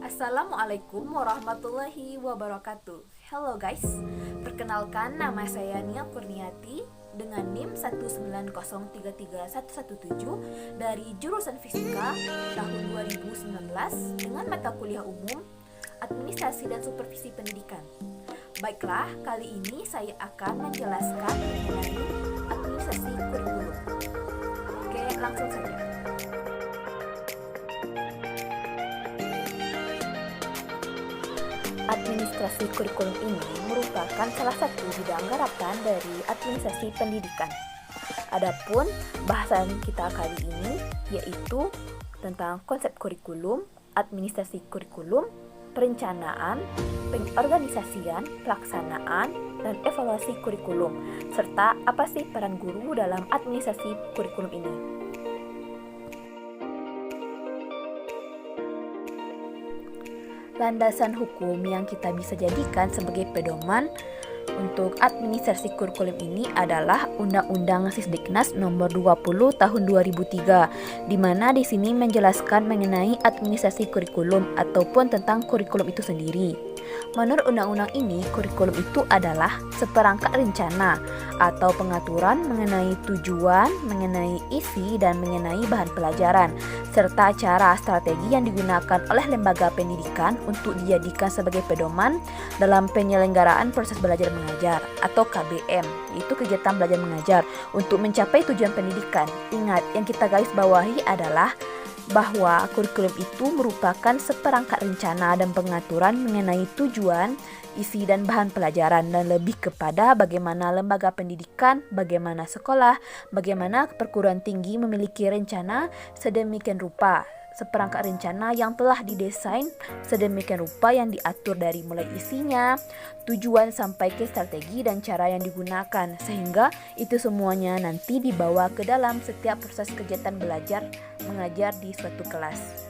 Assalamualaikum warahmatullahi wabarakatuh. Hello guys, perkenalkan nama saya Nia Kurniati dengan NIM 190331117 dari jurusan Fisika tahun 2019 dengan mata kuliah umum Administrasi dan Supervisi Pendidikan. Baiklah, kali ini saya akan menjelaskan mengenai administrasi kurikulum. Oke, langsung saja. Administrasi kurikulum ini merupakan salah satu bidang garapan dari administrasi pendidikan. Adapun bahasan kita kali ini yaitu tentang konsep kurikulum, administrasi kurikulum, perencanaan, pengorganisasian, pelaksanaan, dan evaluasi kurikulum, serta apa sih peran guru dalam administrasi kurikulum ini. Landasan hukum yang kita bisa jadikan sebagai pedoman untuk administrasi kurikulum ini adalah Undang-Undang Sisdiknas Nomor 20 Tahun 2003, di mana di sini menjelaskan mengenai administrasi kurikulum ataupun tentang kurikulum itu sendiri. Menurut undang-undang ini, kurikulum itu adalah seperangkat rencana atau pengaturan mengenai tujuan, mengenai isi, dan mengenai bahan pelajaran, serta cara strategi yang digunakan oleh lembaga pendidikan untuk dijadikan sebagai pedoman dalam penyelenggaraan proses belajar mengajar atau KBM, yaitu kegiatan belajar mengajar untuk mencapai tujuan pendidikan. Ingat, yang kita garis bawahi adalah bahwa kurikulum itu merupakan seperangkat rencana dan pengaturan mengenai tujuan, isi, dan bahan pelajaran, dan lebih kepada bagaimana lembaga pendidikan, bagaimana sekolah, bagaimana perguruan tinggi memiliki rencana sedemikian rupa. Seperangkat rencana yang telah didesain sedemikian rupa yang diatur dari mulai isinya, tujuan sampai ke strategi dan cara yang digunakan, sehingga itu semuanya nanti dibawa ke dalam setiap proses kegiatan belajar mengajar di suatu kelas.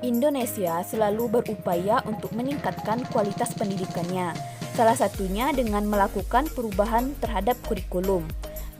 Indonesia selalu berupaya untuk meningkatkan kualitas pendidikannya, salah satunya dengan melakukan perubahan terhadap kurikulum.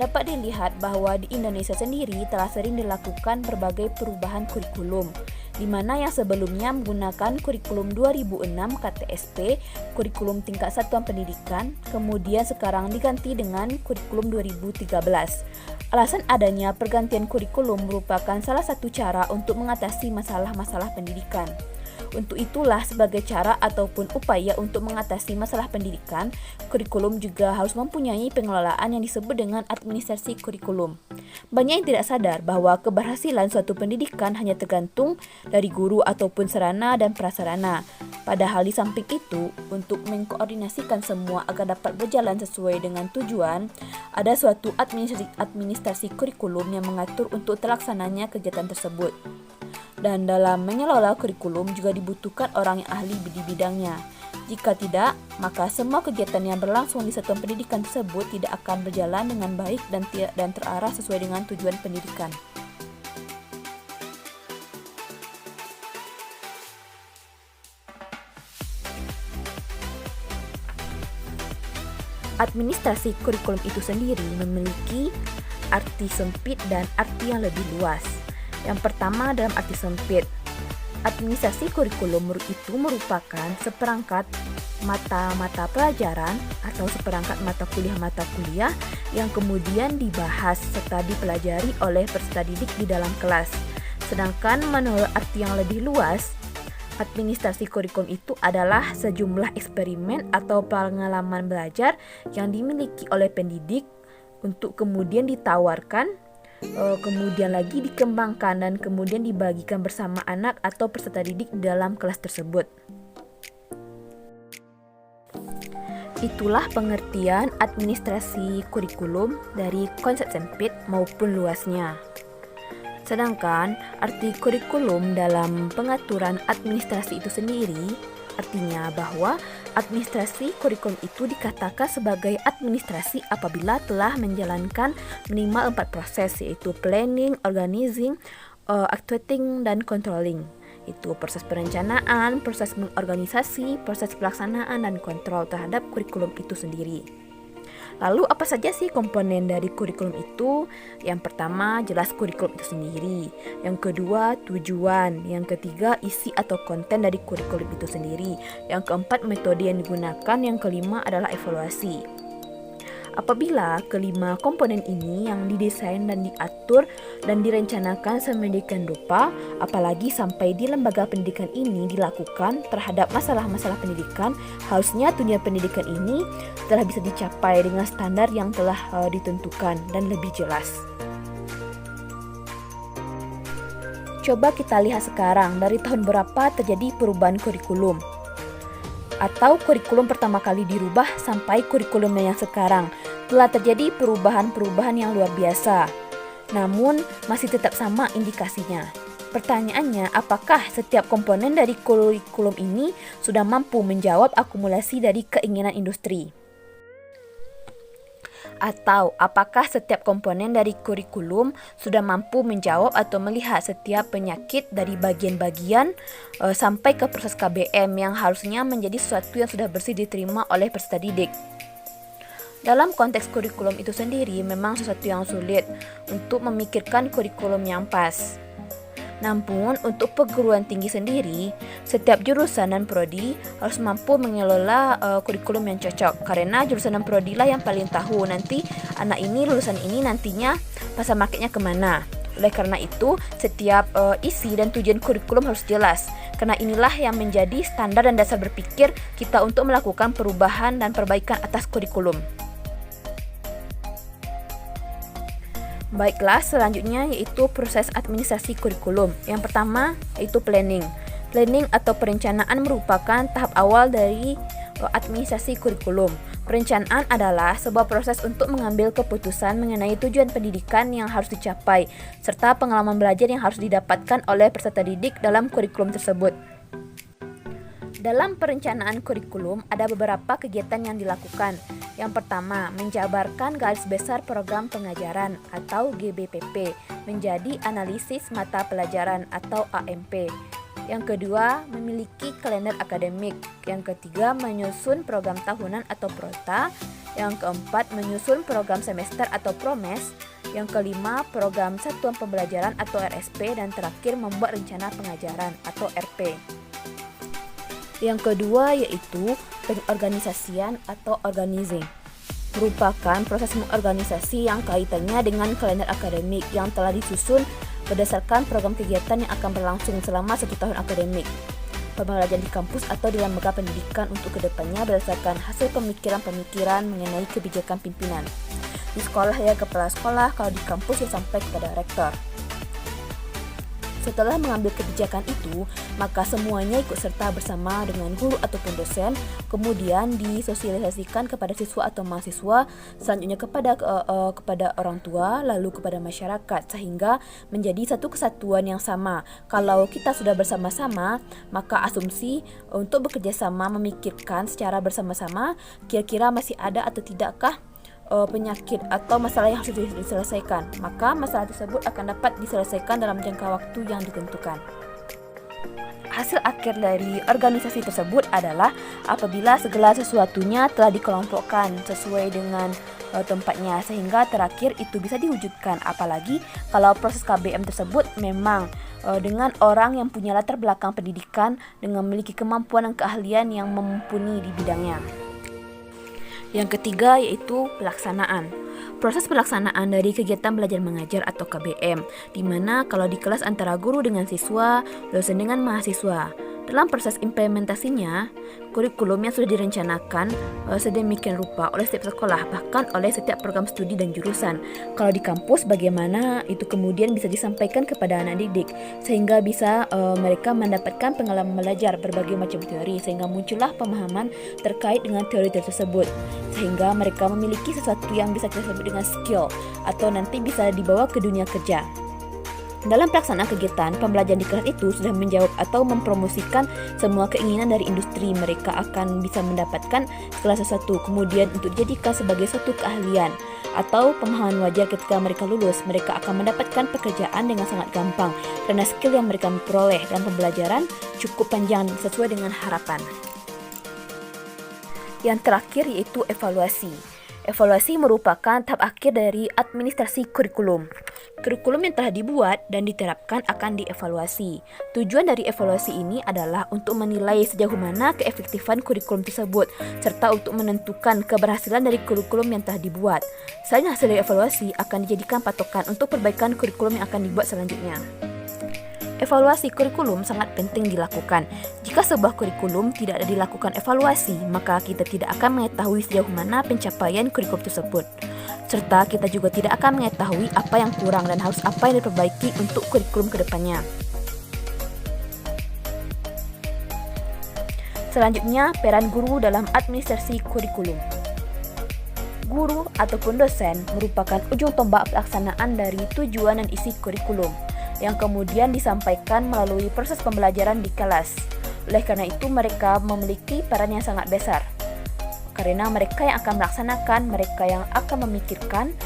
Dapat dilihat bahwa di Indonesia sendiri telah sering dilakukan berbagai perubahan kurikulum, di mana yang sebelumnya menggunakan kurikulum 2006 KTSP, kurikulum tingkat satuan pendidikan, kemudian sekarang diganti dengan kurikulum 2013. Alasan adanya pergantian kurikulum merupakan salah satu cara untuk mengatasi masalah-masalah pendidikan. Untuk itulah, sebagai cara ataupun upaya untuk mengatasi masalah pendidikan, kurikulum juga harus mempunyai pengelolaan yang disebut dengan administrasi kurikulum. Banyak yang tidak sadar bahwa keberhasilan suatu pendidikan hanya tergantung dari guru ataupun sarana dan prasarana. Padahal di samping itu, untuk mengkoordinasikan semua agar dapat berjalan sesuai dengan tujuan, ada suatu administrasi kurikulum yang mengatur untuk terlaksananya kegiatan tersebut. Dan dalam mengelola kurikulum juga dibutuhkan orang yang ahli di bidangnya. Jika tidak, maka semua kegiatan yang berlangsung di satuan pendidikan tersebut tidak akan berjalan dengan baik dan terarah sesuai dengan tujuan pendidikan. Administrasi kurikulum itu sendiri memiliki arti sempit dan arti yang lebih luas. Yang pertama, dalam arti sempit, administrasi kurikulum itu merupakan seperangkat mata-mata pelajaran atau seperangkat mata kuliah yang kemudian dibahas serta dipelajari oleh peserta didik di dalam kelas. Sedangkan menurut arti yang lebih luas, administrasi kurikulum itu adalah sejumlah eksperimen atau pengalaman belajar yang dimiliki oleh pendidik untuk kemudian ditawarkan, kemudian lagi dikembangkan dan kemudian dibagikan bersama anak atau peserta didik dalam kelas tersebut. Itulah pengertian administrasi kurikulum dari konsep sempit maupun luasnya. Sedangkan arti kurikulum dalam pengaturan administrasi itu sendiri artinya bahwa administrasi kurikulum itu dikatakan sebagai administrasi apabila telah menjalankan minimal 4 proses, yaitu planning, organizing, actuating, dan controlling. Itu proses perencanaan, proses mengorganisasi, proses pelaksanaan, dan kontrol terhadap kurikulum itu sendiri. Lalu apa saja sih komponen dari kurikulum itu? Yang pertama, jelas kurikulum itu sendiri. Yang kedua, tujuan. Yang ketiga, isi atau konten dari kurikulum itu sendiri. Yang keempat, metode yang digunakan. Yang kelima adalah evaluasi. Apabila kelima komponen ini yang didesain dan diatur dan direncanakan sedemikian rupa, apalagi sampai di lembaga pendidikan ini dilakukan terhadap masalah-masalah pendidikan, harusnya dunia pendidikan ini telah bisa dicapai dengan standar yang telah ditentukan dan lebih jelas. Coba kita lihat sekarang dari tahun berapa terjadi perubahan kurikulum. Atau kurikulum pertama kali dirubah sampai kurikulumnya yang sekarang. Telah terjadi perubahan-perubahan yang luar biasa. Namun masih tetap sama indikasinya. Pertanyaannya, apakah setiap komponen dari kurikulum ini sudah mampu menjawab akumulasi dari keinginan industri? Atau apakah setiap komponen dari kurikulum sudah mampu menjawab atau melihat setiap penyakit dari bagian-bagian sampai ke proses KBM yang harusnya menjadi sesuatu yang sudah bersih diterima oleh peserta didik. Dalam konteks kurikulum itu sendiri memang sesuatu yang sulit untuk memikirkan kurikulum yang pas. Namun, untuk perguruan tinggi sendiri, setiap jurusan dan prodi harus mampu mengelola kurikulum yang cocok. Karena jurusan dan prodi lah yang paling tahu nanti anak ini, lulusan ini nantinya pasar marketnya kemana. Oleh karena itu, setiap isi dan tujuan kurikulum harus jelas. Karena inilah yang menjadi standar dan dasar berpikir kita untuk melakukan perubahan dan perbaikan atas kurikulum. Baiklah, selanjutnya yaitu proses administrasi kurikulum. Yang pertama yaitu planning. Planning atau perencanaan merupakan tahap awal dari administrasi kurikulum. Perencanaan adalah sebuah proses untuk mengambil keputusan mengenai tujuan pendidikan yang harus dicapai, serta pengalaman belajar yang harus didapatkan oleh peserta didik dalam kurikulum tersebut. Dalam perencanaan kurikulum ada beberapa kegiatan yang dilakukan. Yang pertama, menjabarkan garis besar program pengajaran atau GBPP menjadi analisis mata pelajaran atau AMP. Yang kedua, memiliki kalender akademik. Yang ketiga, menyusun program tahunan atau PROTA. Yang keempat, menyusun program semester atau PROMES. Yang kelima, program satuan pembelajaran atau RSP. Dan terakhir, membuat rencana pengajaran atau RP. Yang kedua yaitu pengorganisasian atau organizing. Merupakan proses mengorganisasi yang kaitannya dengan kalender akademik yang telah disusun berdasarkan program kegiatan yang akan berlangsung selama 1 tahun akademik. Pembelajaran di kampus atau di lembaga pendidikan untuk kedepannya berdasarkan hasil pemikiran-pemikiran mengenai kebijakan pimpinan. Di sekolah ya kepala sekolah, kalau di kampus ya sampai kepada rektor. Setelah mengambil kebijakan itu, maka semuanya ikut serta bersama dengan guru ataupun dosen, kemudian disosialisasikan kepada siswa atau mahasiswa, selanjutnya kepada orang tua, lalu kepada masyarakat, sehingga menjadi satu kesatuan yang sama. Kalau kita sudah bersama-sama, maka asumsi untuk bekerja sama memikirkan secara bersama-sama, kira-kira masih ada atau tidakkah penyakit atau masalah yang harus diselesaikan, maka masalah tersebut akan dapat diselesaikan dalam jangka waktu yang ditentukan. Hasil akhir dari organisasi tersebut adalah apabila segala sesuatunya telah dikelompokkan sesuai dengan tempatnya, sehingga terakhir itu bisa diwujudkan. Apalagi kalau proses KBM tersebut memang dengan orang yang punya latar belakang pendidikan dengan memiliki kemampuan dan keahlian yang mumpuni di bidangnya. Yang ketiga yaitu pelaksanaan. Proses pelaksanaan dari kegiatan belajar mengajar atau KBM, di mana kalau di kelas antara guru dengan siswa, dosen dengan mahasiswa. Dalam proses implementasinya, kurikulum yang sudah direncanakan sedemikian rupa oleh setiap sekolah, bahkan oleh setiap program studi dan jurusan. Kalau di kampus, bagaimana itu kemudian bisa disampaikan kepada anak didik, sehingga bisa mereka mendapatkan pengalaman belajar berbagai macam teori, sehingga muncullah pemahaman terkait dengan teori tersebut, sehingga mereka memiliki sesuatu yang bisa kita sebut dengan skill, atau nanti bisa dibawa ke dunia kerja. Dalam pelaksanaan kegiatan, pembelajaran di kelas itu sudah menjawab atau mempromosikan semua keinginan dari industri. Mereka akan bisa mendapatkan segala sesuatu, kemudian untuk dijadikan sebagai suatu keahlian atau pemahaman wajar ketika mereka lulus. Mereka akan mendapatkan pekerjaan dengan sangat gampang karena skill yang mereka peroleh dan pembelajaran cukup panjang sesuai dengan harapan. Yang terakhir yaitu evaluasi. Evaluasi merupakan tahap akhir dari administrasi kurikulum. Kurikulum yang telah dibuat dan diterapkan akan dievaluasi. Tujuan dari evaluasi ini adalah untuk menilai sejauh mana keefektifan kurikulum tersebut, serta untuk menentukan keberhasilan dari kurikulum yang telah dibuat. Selain hasil dari evaluasi akan dijadikan patokan untuk perbaikan kurikulum yang akan dibuat selanjutnya. Evaluasi kurikulum sangat penting dilakukan. Jika sebuah kurikulum tidak ada dilakukan evaluasi, maka kita tidak akan mengetahui sejauh mana pencapaian kurikulum tersebut. Serta kita juga tidak akan mengetahui apa yang kurang dan harus apa yang diperbaiki untuk kurikulum ke depannya. Selanjutnya, peran guru dalam administrasi kurikulum. Guru ataupun dosen merupakan ujung tombak pelaksanaan dari tujuan dan isi kurikulum, yang kemudian disampaikan melalui proses pembelajaran di kelas. Oleh karena itu, mereka memiliki peran yang sangat besar. Karena mereka yang akan melaksanakan, mereka yang akan memikirkan,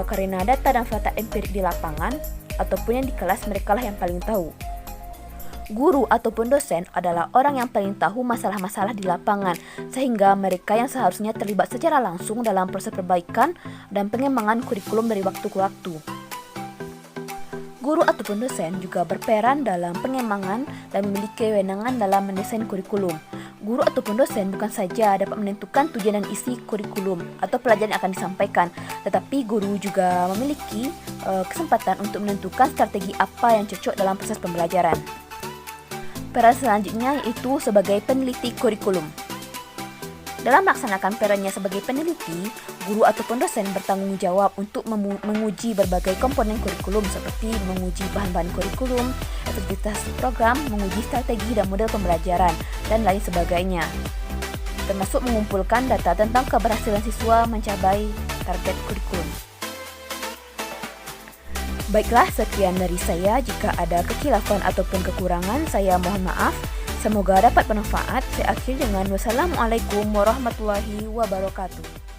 karena data dan fakta empirik di lapangan, ataupun yang di kelas, mereka lah yang paling tahu. Guru ataupun dosen adalah orang yang paling tahu masalah-masalah di lapangan, sehingga mereka yang seharusnya terlibat secara langsung dalam proses perbaikan dan pengembangan kurikulum dari waktu ke waktu. Guru ataupun dosen juga berperan dalam pengembangan dan memiliki kewenangan dalam mendesain kurikulum. Guru ataupun dosen bukan saja dapat menentukan tujuan dan isi kurikulum atau pelajaran yang akan disampaikan, tetapi guru juga memiliki kesempatan untuk menentukan strategi apa yang cocok dalam proses pembelajaran. Peran selanjutnya yaitu sebagai peneliti kurikulum. Dalam melaksanakan perannya sebagai peneliti, guru ataupun dosen bertanggung jawab untuk menguji berbagai komponen kurikulum seperti menguji bahan-bahan kurikulum, efektivitas program, menguji strategi dan model pembelajaran, dan lain sebagainya. Termasuk mengumpulkan data tentang keberhasilan siswa mencapai target kurikulum. Baiklah, sekian dari saya. Jika ada kekhilafan ataupun kekurangan, saya mohon maaf. Semoga dapat bermanfaat. Saya akhiri dengan wassalamualaikum warahmatullahi wabarakatuh.